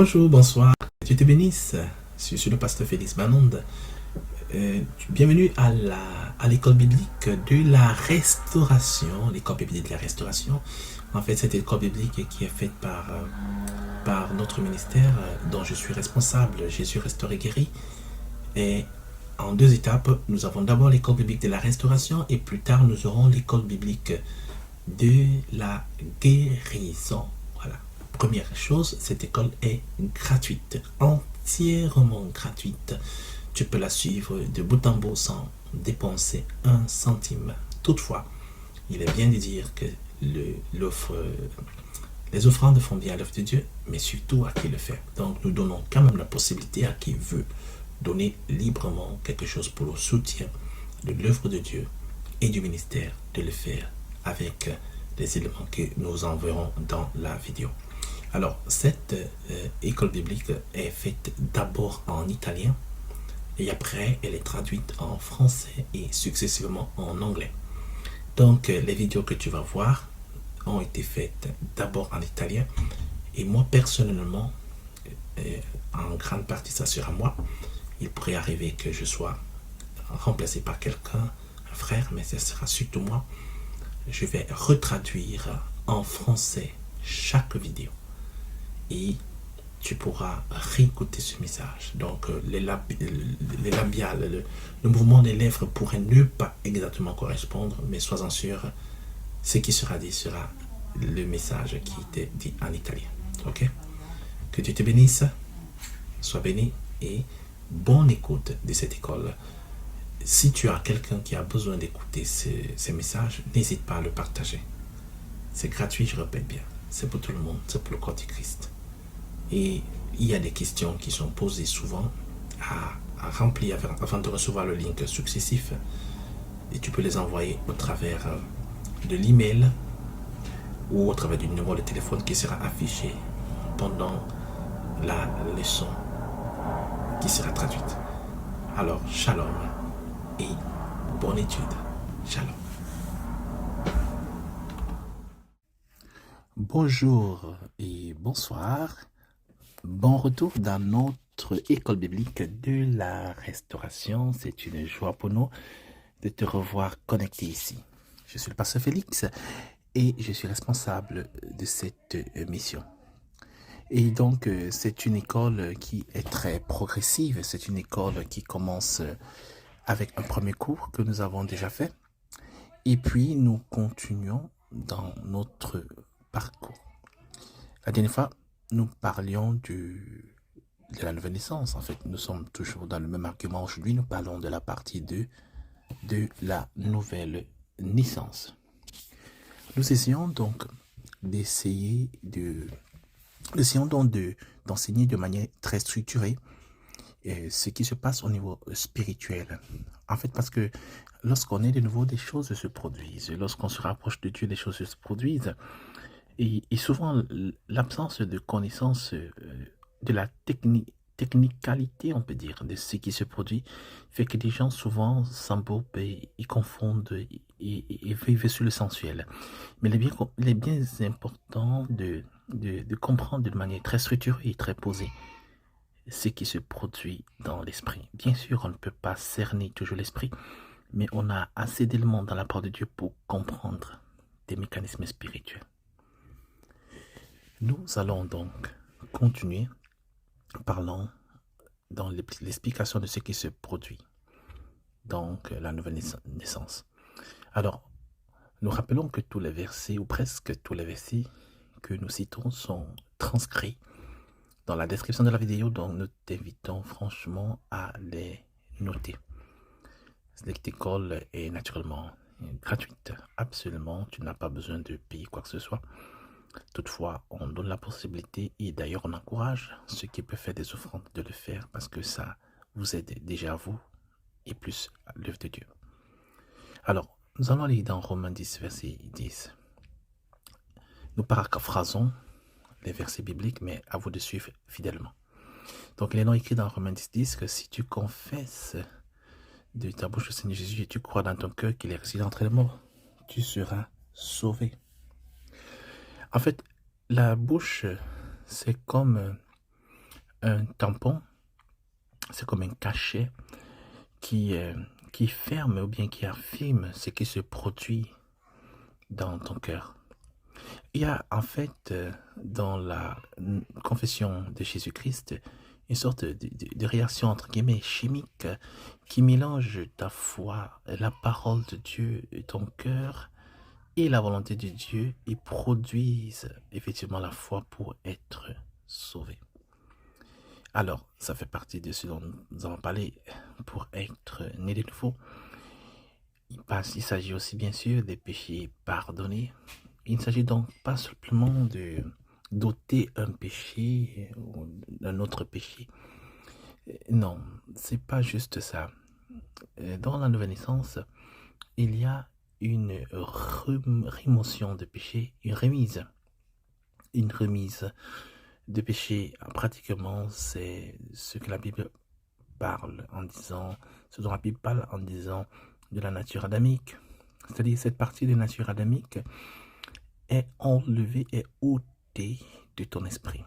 Bonjour, bonsoir, que Dieu te bénisse. Je suis le pasteur Félix Manonde. Bienvenue à l'école biblique de la restauration, l'école biblique de la restauration. En fait, cette école biblique qui est faite par notre ministère dont je suis responsable, Jésus Restauré Guéri. Et en deux étapes, nous avons d'abord l'école biblique de la restauration et plus tard, nous aurons l'école biblique de la guérison. Voilà. Première chose, cette école est gratuite, entièrement gratuite. Tu peux la suivre de bout en bout sans dépenser un centime. Toutefois, il est bien de dire que les offrandes font bien l'œuvre de Dieu, mais surtout à qui le fait. Donc nous donnons quand même la possibilité à qui veut donner librement quelque chose pour le soutien de l'œuvre de Dieu et du ministère de le faire avec les éléments que nous enverrons dans la vidéo. Alors, cette école biblique est faite d'abord en italien et après, elle est traduite en français et successivement en anglais. Donc, les vidéos que tu vas voir ont été faites d'abord en italien et moi, personnellement, en grande partie, ça sera moi. Il pourrait arriver que je sois remplacé par quelqu'un, un frère, mais ce sera surtout moi. Je vais retraduire en français chaque vidéo et tu pourras réécouter ce message. Donc les labiales, le mouvement des lèvres pourrait ne pas exactement correspondre, mais sois-en sûr, ce qui sera dit sera le message qui était dit en italien. Ok? Que Dieu te bénisse, sois béni et bonne écoute de cette école. Si tu as quelqu'un qui a besoin d'écouter ces messages, n'hésite pas à le partager. C'est gratuit, je répète bien. C'est pour tout le monde, c'est pour le corps du Christ. Et il y a des questions qui sont posées souvent à remplir avant de recevoir le link successif. Et tu peux les envoyer au travers de l'email ou au travers du numéro de téléphone qui sera affiché pendant la leçon qui sera traduite. Alors, shalom et bonne étude. Shalom. Bonjour et bonsoir. Bon retour dans notre école biblique de la restauration. C'est une joie pour nous de te revoir connecté ici. Je suis le pasteur Félix et je suis responsable de cette mission. Et donc, c'est une école qui est très progressive. C'est une école qui commence avec un premier cours que nous avons déjà fait. Et puis, nous continuons dans notre parcours. La dernière fois, nous parlions de la nouvelle naissance. En fait, nous sommes toujours dans le même argument. Aujourd'hui, nous parlons de la partie 2 de la nouvelle naissance. Nous essayons donc d'enseigner de manière très structurée ce qui se passe au niveau spirituel. En fait, parce que lorsqu'on est de nouveau, des choses se produisent. Lorsqu'on se rapproche de Dieu, des choses se produisent. Et souvent, l'absence de connaissance de la technicalité, on peut dire, de ce qui se produit, fait que les gens souvent s'embourbent et ils confondent et vivent sur le sensuel. Mais il est bien important de comprendre de manière très structurée et très posée ce qui se produit dans l'esprit. Bien sûr, on ne peut pas cerner toujours l'esprit, mais on a assez d'éléments dans la parole de Dieu pour comprendre des mécanismes spirituels. Nous allons donc continuer parlant dans l'explication de ce qui se produit, donc la nouvelle naissance. Alors, nous rappelons que tous les versets, ou presque tous les versets que nous citons sont transcrits dans la description de la vidéo, donc nous t'invitons franchement à les noter. Cette école est naturellement gratuite, absolument, tu n'as pas besoin de payer quoi que ce soit. Toutefois, on donne la possibilité et d'ailleurs on encourage ceux qui peuvent faire des offrandes de le faire parce que ça vous aide déjà à vous et plus à l'œuvre de Dieu. Alors, nous allons aller dans Romains 10, verset 10. Nous paraphrasons les versets bibliques, mais à vous de suivre fidèlement. Donc, il est écrit dans Romains 10, 10 que si tu confesses de ta bouche le Seigneur Jésus et tu crois dans ton cœur qu'il est ressuscité d'entre les morts, tu seras sauvé. En fait, la bouche, c'est comme Un tampon, c'est comme un cachet qui, qui ferme ou bien qui affirme ce qui se produit dans ton cœur. Il y a en fait dans la confession de Jésus-Christ une sorte de réaction entre guillemets chimique qui mélange ta foi, la parole de Dieu et ton cœur et la volonté de Dieu et produisent effectivement la foi pour être sauvé. Alors, ça fait partie de ce dont nous allons parler pour être né de nouveau. Il s'agit aussi bien sûr des péchés pardonnés. Il ne s'agit donc pas simplement de d'ôter un péché ou un autre péché. Non, c'est pas juste ça. Dans la nouvelle naissance, il y a une rémotion de péché, une remise de péché. Pratiquement, c'est ce que la Bible parle en disant, ce dont la Bible parle en disant de la nature adamique. C'est-à-dire cette partie de nature adamique est enlevée, est ôtée de ton esprit.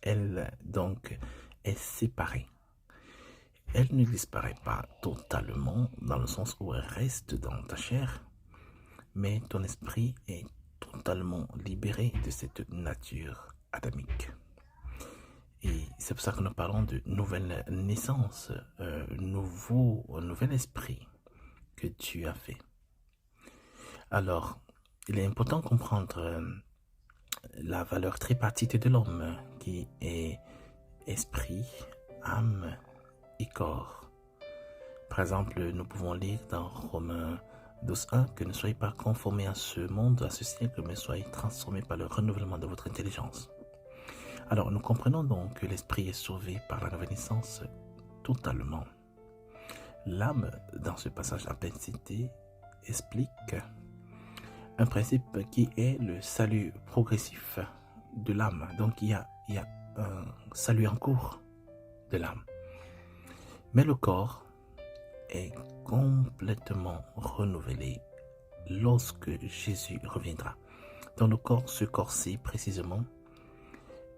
Elle, donc, est séparée. Elle ne disparaît pas totalement dans le sens où elle reste dans ta chair, mais ton esprit est totalement libéré de cette nature adamique. Et c'est pour ça que nous parlons de nouvelle naissance, nouvel esprit que tu as fait. Alors, il est important de comprendre la valeur tripartite de l'homme qui est esprit, âme et corps. Par exemple, nous pouvons lire dans Romains 12.1 que ne soyez pas conformés à ce monde, à ce siècle, mais soyez transformés par le renouvellement de votre intelligence. Alors, nous comprenons donc que l'esprit est sauvé par la nouvelle naissance totalement. L'âme, dans ce passage à peine cité, explique un principe qui est le salut progressif de l'âme. Donc, il y a un salut en cours de l'âme. Mais le corps est complètement renouvelé lorsque Jésus reviendra. Dans le corps, ce corps-ci précisément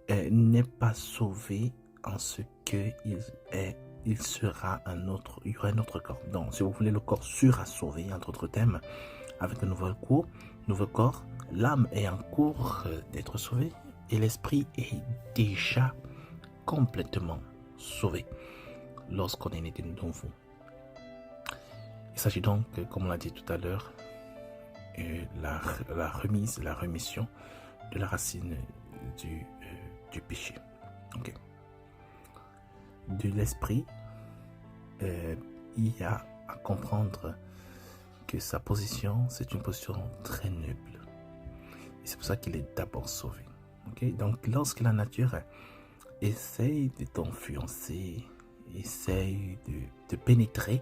n'est pas sauvé en ce que il sera il y aura un autre corps. Donc, si vous voulez, le corps sera sauvé, entre autres thèmes, avec un nouveau corps. L'âme est en cours d'être sauvée et l'esprit est déjà complètement sauvé lorsqu'on est né de nouveau. Il s'agit donc, comme on l'a dit tout à l'heure, la rémission de la racine du péché. Okay. De l'esprit, il y a à comprendre que sa position, c'est une position très noble. Et c'est pour ça qu'il est d'abord sauvé. Okay? Donc, lorsque la nature essaye de t'influencer, essaye de pénétrer,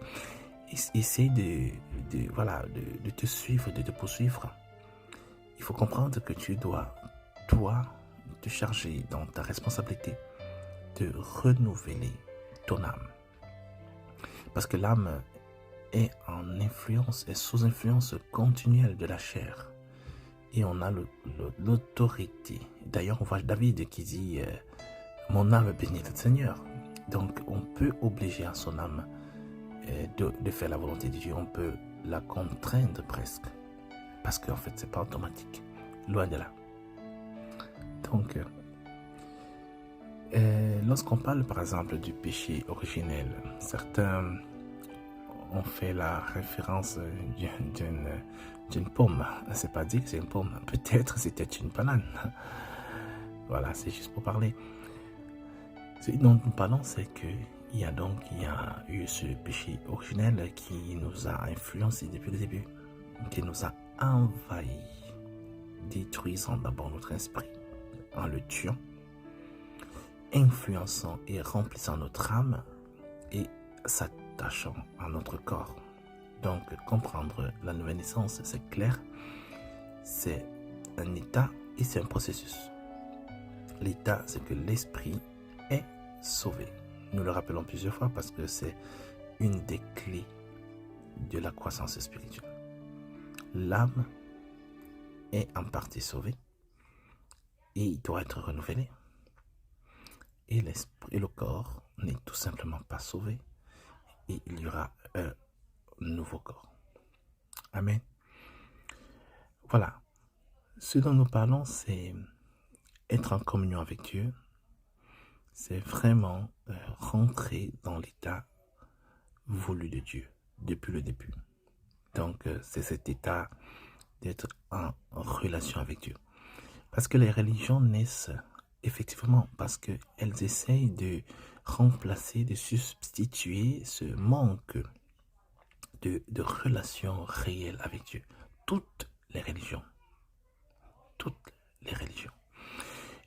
essaye de te suivre, de te poursuivre, il faut comprendre que tu dois, toi, te charger dans ta responsabilité de renouveler ton âme. Parce que l'âme est en influence, est sous influence continuelle de la chair. Et on a l'autorité. D'ailleurs, on voit David qui dit mon âme bénit le Seigneur. Donc, on peut obliger à son âme de faire la volonté de Dieu. On peut la contraindre presque. Parce qu'en fait, c'est pas automatique. Loin de là. Donc, lorsqu'on parle par exemple du péché originel, certains ont fait la référence d'une pomme. C'est pas dit que c'est une pomme. Peut-être c'était une banane. Voilà, c'est juste pour parler. Ce dont nous parlons, c'est qu'il y a eu ce péché originel qui nous a influencés depuis le début, qui nous a envahis, détruisant d'abord notre esprit en le tuant, influençant et remplissant notre âme et s'attachant à notre corps. Donc, comprendre la nouvelle naissance, c'est clair, c'est un état et c'est un processus. L'état, c'est que l'esprit est sauvé. Nous le rappelons plusieurs fois parce que c'est une des clés de la croissance spirituelle. L'âme est en partie sauvée et il doit être renouvelé. et l'esprit et le corps n'est tout simplement pas sauvé et il y aura un nouveau corps. Amen. Voilà. Ce dont nous parlons, c'est être en communion avec Dieu. C'est vraiment rentrer dans l'état voulu de Dieu depuis le début. Donc, c'est cet état d'être en relation avec Dieu. Parce que les religions naissent effectivement parce qu'elles essayent de remplacer, de substituer ce manque de relation réelle avec Dieu. Toutes les religions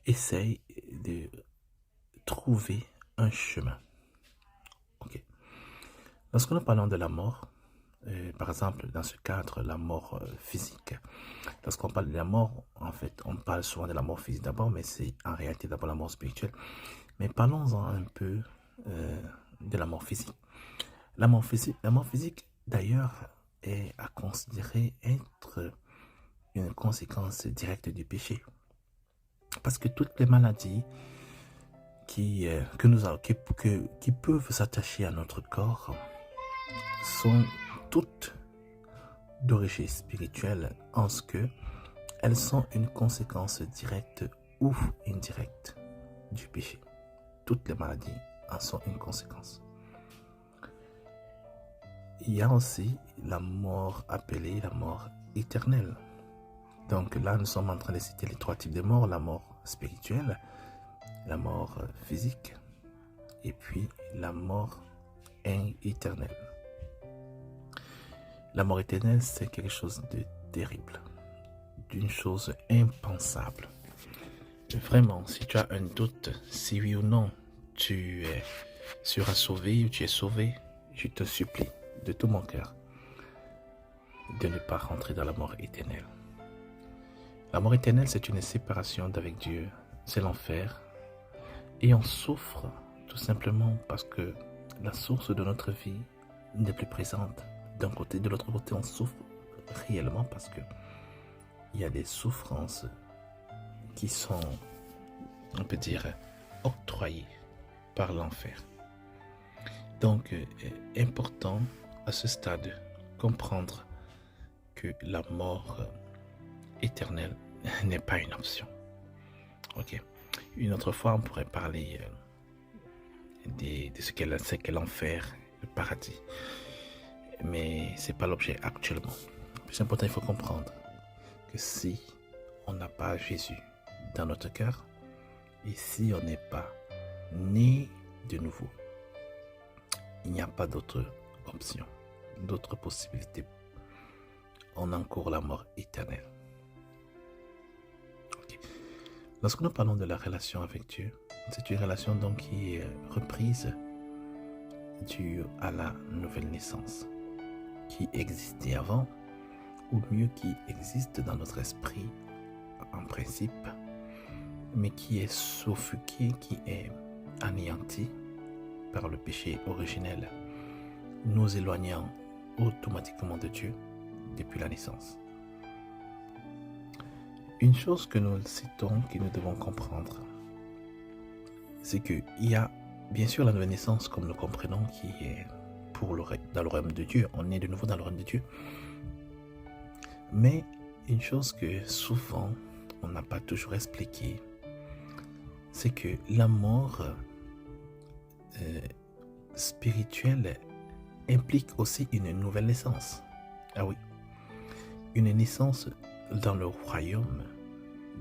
essayent de trouver un chemin. Ok. Lorsque nous parlons de la mort, par exemple, dans ce cadre, la mort physique. Lorsqu'on parle de la mort, en fait, on parle souvent de la mort physique d'abord, mais c'est en réalité d'abord la mort spirituelle. Mais parlons-en un peu de la mort physique. La mort physique, d'ailleurs, est à considérer être une conséquence directe du péché. Parce que toutes les maladies qui peuvent s'attacher à notre corps sont toutes d'origine spirituelle en ce que elles sont une conséquence directe ou indirecte du péché. Toutes les maladies en sont une conséquence. Il y a aussi la mort appelée la mort éternelle. Donc là, nous sommes en train de citer les trois types de morts, la mort spirituelle, la mort physique et puis la mort éternelle. La mort éternelle, c'est quelque chose de terrible, d'une chose impensable. Vraiment, si tu as un doute, si oui ou non, tu seras sauvé ou tu es sauvé, je te supplie de tout mon cœur de ne pas rentrer dans la mort éternelle. La mort éternelle, c'est une séparation d'avec Dieu, c'est l'enfer. Et on souffre tout simplement parce que la source de notre vie n'est plus présente. D'un côté, de l'autre côté, on souffre réellement parce que il y a des souffrances qui sont, on peut dire, octroyées par l'enfer. Donc, important à ce stade comprendre que la mort éternelle n'est pas une option. Ok. Une autre fois, on pourrait parler de ce qu'est l'enfer, le paradis. Mais c'est pas l'objet actuellement. Le plus important, il faut comprendre que si on n'a pas Jésus dans notre cœur et si on n'est pas né de nouveau, il n'y a pas d'autre option, d'autres possibilités. On encourt la mort éternelle. Okay. Lorsque nous parlons de la relation avec Dieu, c'est une relation donc qui est reprise due à la nouvelle naissance, qui existait avant, ou mieux qui existe dans notre esprit en principe, mais qui est suffoqué, qui est anéanti par le péché originel, nous éloignant automatiquement de Dieu depuis la naissance. Une chose que nous citons, que nous devons comprendre, c'est qu'il y a bien sûr la nouvelle naissance, comme nous comprenons, qui est dans le royaume de Dieu. On est de nouveau dans le royaume de Dieu. Mais une chose que souvent on n'a pas toujours expliqué, c'est que la mort spirituelle implique aussi une nouvelle naissance. Ah oui, une naissance dans le royaume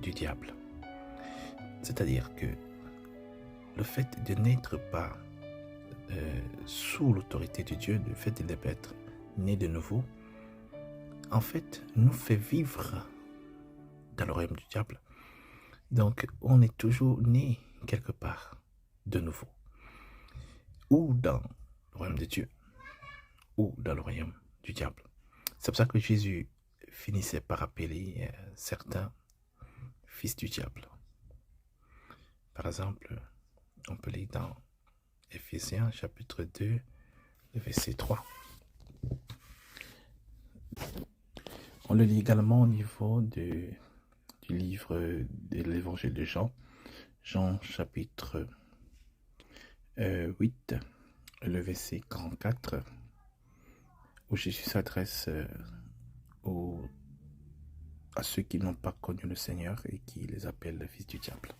du diable. C'est-à-dire que le fait de n'être pas sous l'autorité de Dieu, le fait d'être né de nouveau, en fait, nous fait vivre dans le royaume du diable. Donc, on est toujours né quelque part de nouveau. Ou dans le royaume de Dieu, ou dans le royaume du diable. C'est pour ça que Jésus finissait par appeler certains fils du diable. Par exemple, on peut lire dans Éphésiens chapitre 2, le verset 3. On le lit également au niveau du livre de l'évangile de Jean, Jean chapitre 8, le verset 44, où Jésus s'adresse à ceux qui n'ont pas connu le Seigneur et qui les appellent le fils du diable.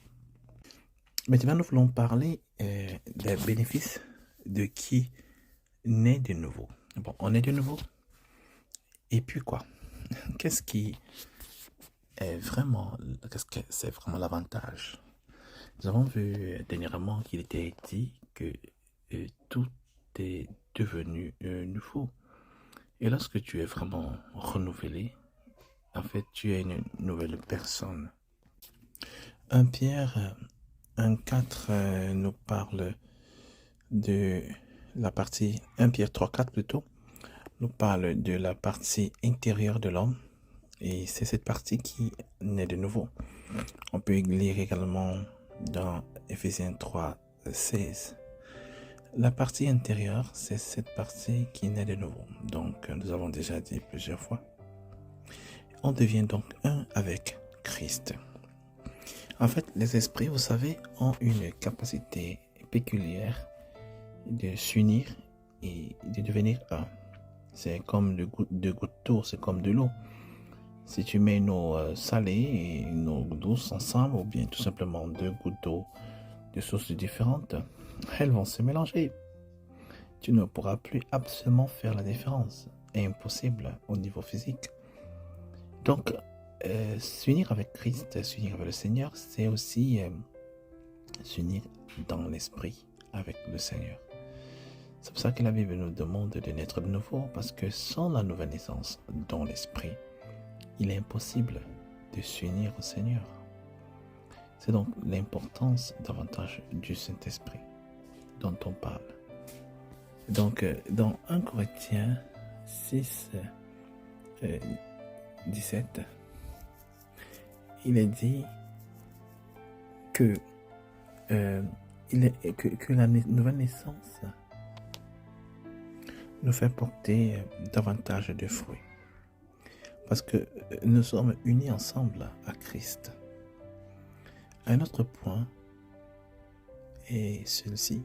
Maintenant, nous voulons parler des bénéfices de qui naît de nouveau. Bon, on est de nouveau. Et puis quoi? Qu'est-ce que c'est vraiment l'avantage? Nous avons vu dernièrement qu'il était dit que tout est devenu nouveau. Et lorsque tu es vraiment renouvelé, en fait, tu es une nouvelle personne. 1 Pierre 1,4 nous parle de la partie, 1 Pierre 3,4 plutôt, nous parle de la partie intérieure de l'homme. Et c'est cette partie qui naît de nouveau. On peut lire également dans Éphésiens 3,16. La partie intérieure, c'est cette partie qui naît de nouveau. Donc, nous avons déjà dit plusieurs fois. On devient donc un avec Christ. En fait, les esprits, vous savez, ont une capacité péculière de s'unir et de devenir un. C'est comme deux gouttes d'eau, c'est comme de l'eau. Si tu mets une eau salée et une eau douce ensemble, ou bien tout simplement 2 gouttes d'eau de sources différentes, elles vont se mélanger. Tu ne pourras plus absolument faire la différence. C'est impossible au niveau physique. Donc, s'unir avec Christ, s'unir avec le Seigneur, c'est aussi s'unir dans l'esprit avec le Seigneur. C'est pour ça que la Bible nous demande de naître de nouveau, parce que sans la nouvelle naissance dans l'esprit, il est impossible de s'unir au Seigneur. C'est donc l'importance davantage du Saint-Esprit dont on parle. Donc, dans 1 Corinthiens 6, 17, il est dit que, que la nouvelle naissance nous fait porter davantage de fruits. Parce que nous sommes unis ensemble à Christ. Un autre point est celui-ci,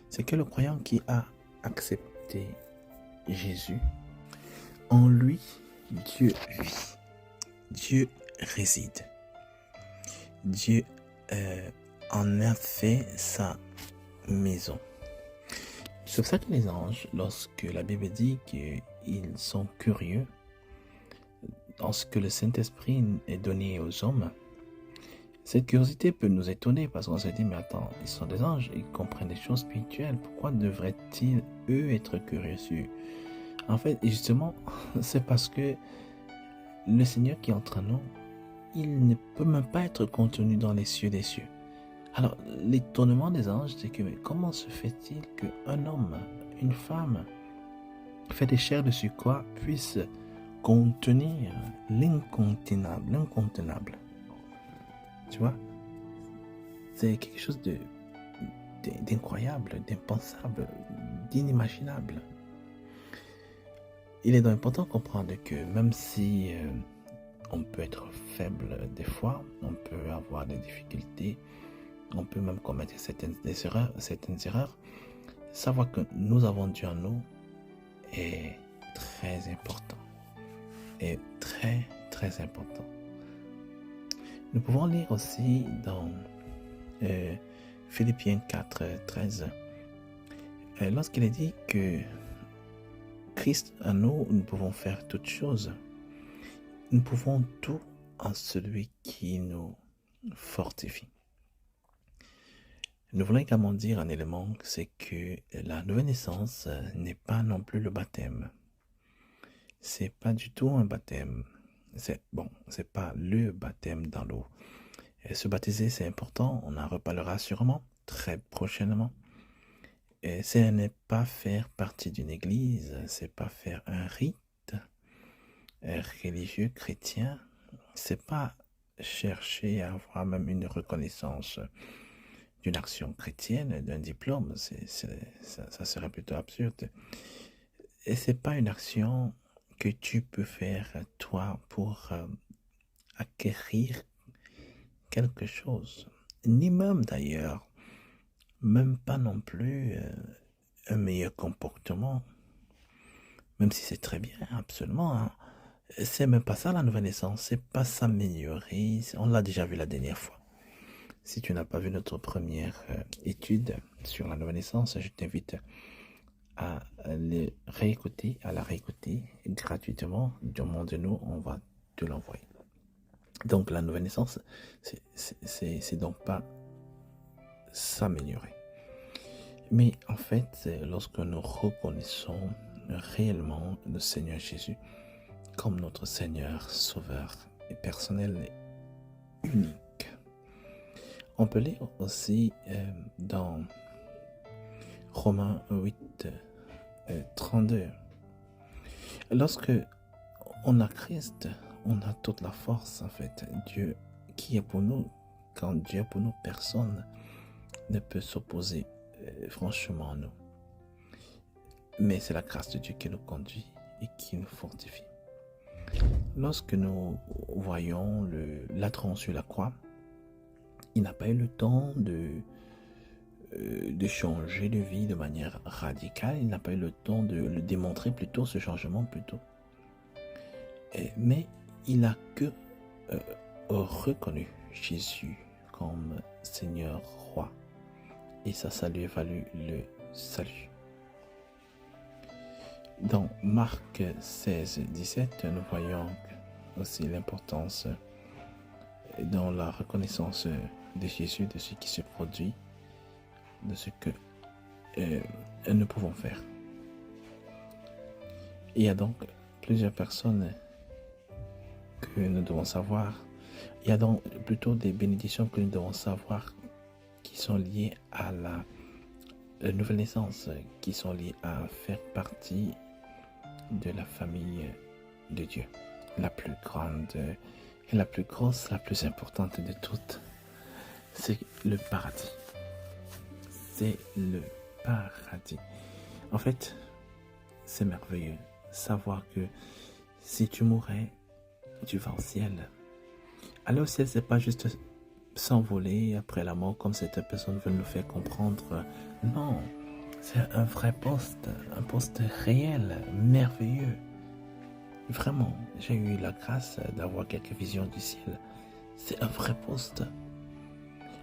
c'est que le croyant qui a accepté Jésus, en lui, Dieu vit, Dieu réside, Dieu en a fait sa maison. C'est pour ça que les anges, lorsque la Bible dit qu'ils sont curieux, lorsque le Saint-Esprit est donné aux hommes, cette curiosité peut nous étonner parce qu'on se dit, mais attends, ils sont des anges, ils comprennent des choses spirituelles, pourquoi devraient-ils, eux, être curieux? En fait, justement, c'est parce que le Seigneur qui est entre nous, il ne peut même pas être contenu dans les cieux des cieux. Alors, l'étonnement des anges, c'est que mais comment se fait-il qu'un homme, une femme, fait des chairs de quoi puisse contenir l'incontenable? Tu vois, c'est quelque chose d'incroyable, d'impensable, d'inimaginable. Il est donc important de comprendre que même si on peut être faible des fois, on peut avoir des difficultés, on peut même commettre certaines erreurs, savoir que nous avons Dieu en nous est très important. Est très, très important. Nous pouvons lire aussi dans Philippiens 4, 13, lorsqu'il est dit que Christ en nous, nous pouvons faire toutes choses. Nous pouvons tout en celui qui nous fortifie. Nous voulons également dire un élément, c'est que la nouvelle naissance n'est pas non plus le baptême. C'est pas du tout un baptême. C'est pas le baptême dans l'eau. Se baptiser, c'est important. On en reparlera sûrement très prochainement. Et ce n'est pas faire partie d'une église, c'est pas faire un rite religieux chrétien, c'est pas chercher à avoir même une reconnaissance d'une action chrétienne, d'un diplôme, ça serait plutôt absurde. Et c'est pas une action que tu peux faire toi pour acquérir quelque chose, ni même d'ailleurs même pas non plus un meilleur comportement, même si c'est très bien, absolument, hein. C'est même pas ça la nouvelle naissance, c'est pas s'améliorer, on l'a déjà vu la dernière fois. Si tu n'as pas vu notre première étude sur la nouvelle naissance, je t'invite à la réécouter gratuitement. Demande-nous, on va te l'envoyer. Donc la nouvelle naissance, c'est donc pas s'améliorer. Mais en fait, lorsque nous reconnaissons réellement le Seigneur Jésus comme notre Seigneur, Sauveur et personnel unique. On peut lire aussi dans Romains 8, 32. Lorsque on a Christ, on a toute la force en fait. Dieu qui est pour nous, quand Dieu est pour nous, personne ne peut s'opposer franchement à nous. Mais c'est la grâce de Dieu qui nous conduit et qui nous fortifie. Lorsque nous voyons l'adressant sur la croix, il n'a pas eu le temps de changer de vie de manière radicale, il n'a pas eu le temps de le démontrer plutôt, ce changement plutôt. Mais il n'a que reconnu Jésus comme Seigneur, Roi. Et ça lui a valu le salut. Dans Marc 16, 17, nous voyons aussi l'importance dans la reconnaissance de Jésus, de ce qui se produit, de ce que nous pouvons faire. Il y a donc plusieurs personnes que nous devons savoir. Il y a donc plutôt des bénédictions que nous devons savoir qui sont liées à la nouvelle naissance, qui sont liées à faire partie de la famille de Dieu, la plus grande et la plus grosse, la plus importante de toutes. C'est le paradis. C'est le paradis. En fait, c'est merveilleux. Savoir que si tu mourais, tu vas au ciel. Aller au ciel, c'est pas juste s'envoler après la mort comme cette personne veut nous faire comprendre. Non, c'est un vrai poste, un poste réel, merveilleux. Vraiment, j'ai eu la grâce d'avoir quelques visions du ciel. C'est un vrai poste.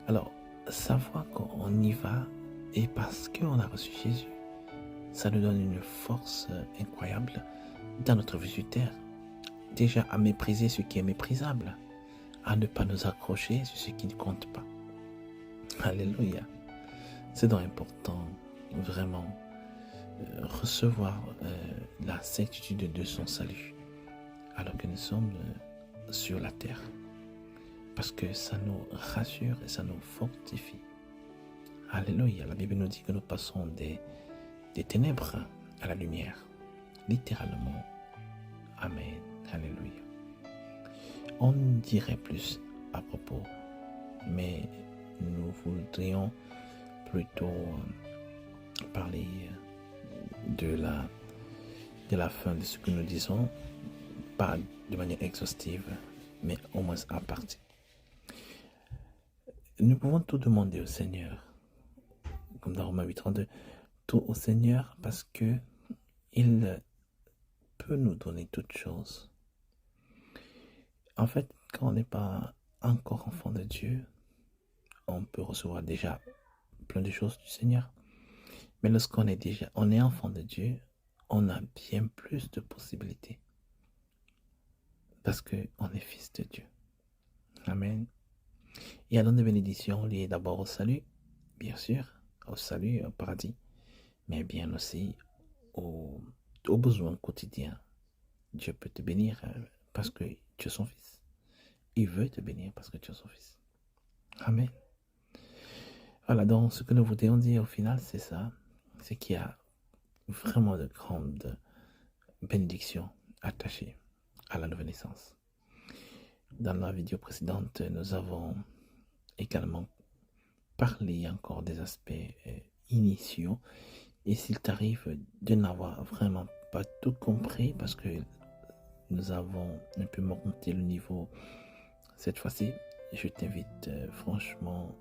Alors, savoir qu'on y va et parce qu'on a reçu Jésus, ça nous donne une force incroyable dans notre vie sur terre. Déjà à mépriser ce qui est méprisable, à ne pas nous accrocher sur ce qui ne compte pas. Alléluia. C'est donc important, vraiment, recevoir la certitude de son salut alors que nous sommes sur la terre. Parce que ça nous rassure et ça nous fortifie. Alléluia. La Bible nous dit que nous passons des ténèbres à la lumière. Littéralement. Amen. Alléluia. On dirait plus à propos, mais nous voudrions plutôt parler de la fin de ce que nous disons, pas de manière exhaustive, mais au moins à partie. Nous pouvons tout demander au Seigneur, comme dans Romains 8:32, tout au Seigneur parce que il peut nous donner toutes choses. En fait, quand on n'est pas encore enfant de Dieu, on peut recevoir déjà plein de choses du Seigneur. Mais lorsqu'on est enfant de Dieu, on a bien plus de possibilités. Parce qu'on est fils de Dieu. Amen. Il y a donc des bénédictions liées d'abord au salut, bien sûr, au salut, au paradis, mais bien aussi aux besoins quotidiens. Dieu peut te bénir parce que tu es son fils. Il veut te bénir parce que tu es son fils. Amen. Voilà, donc ce que nous voudrions dire au final, c'est ça. C'est qu'il y a vraiment de grandes bénédictions attachées à la nouvelle naissance. Dans la vidéo précédente, nous avons également parlé encore des aspects initiaux. Et s'il t'arrive de n'avoir vraiment pas tout compris, parce que nous avons un peu monté le niveau cette fois-ci, je t'invite franchement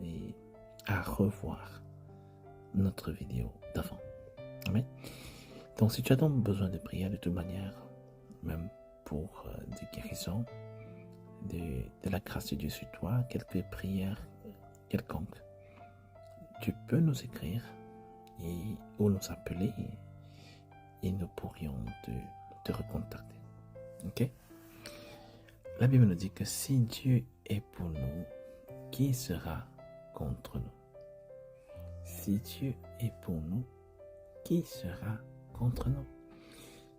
à revoir notre vidéo d'avant. Amen. Donc, si tu as donc besoin de prière de toute manière, même pour des guérisons, de la grâce de Dieu sur toi, quelques prières quelconques, tu peux nous écrire ou nous appeler et nous pourrions te recontacter. Ok? La Bible nous dit que si Dieu est pour nous, qui sera contre nous? Si Dieu est pour nous, qui sera contre nous?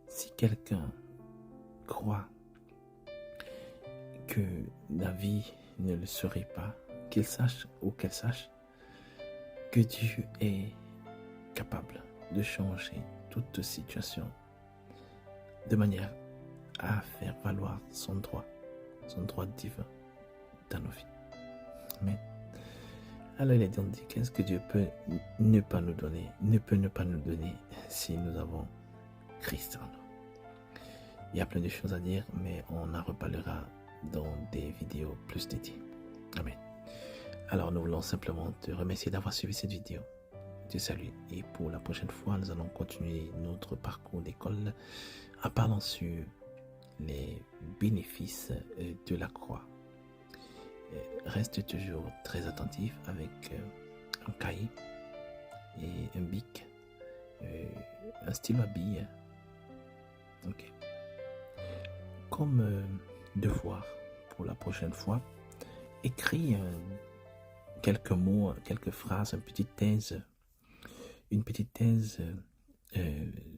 Si quelqu'un croit que la vie ne le serait pas, qu'il sache ou qu'elle sache que Dieu est capable de changer toute situation de manière à faire valoir son droit divin dans nos vies. Amen. Alors il est donc dit, qu'est-ce que Dieu peut ne pas nous donner, ne pas nous donner si nous avons Christ en nous. Il y a plein de choses à dire, mais on en reparlera dans des vidéos plus dédiées. Amen. Alors nous voulons simplement te remercier d'avoir suivi cette vidéo. Te salue, et pour la prochaine fois, nous allons continuer notre parcours d'école en parlant sur les bénéfices de la croix. Reste toujours très attentif avec un cahier et un bic, un stylo à billes. Ok. Comme devoir pour la prochaine fois, écris quelques mots, quelques phrases, une petite thèse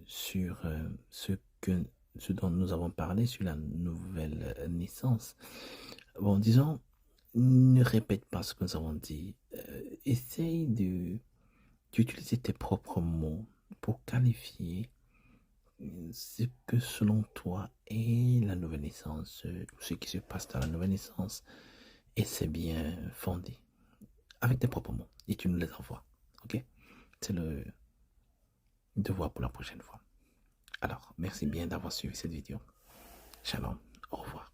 sur ce dont nous avons parlé, sur la nouvelle naissance. Bon, disons, ne répète pas ce que nous avons dit. Essaye d'utiliser tes propres mots pour qualifier ce que selon toi est la nouvelle naissance, ce qui se passe dans la nouvelle naissance. Et c'est bien fondé. Avec tes propres mots. Et tu nous les envoies. Ok? C'est le devoir pour la prochaine fois. Alors, merci bien d'avoir suivi cette vidéo. Shalom. Au revoir.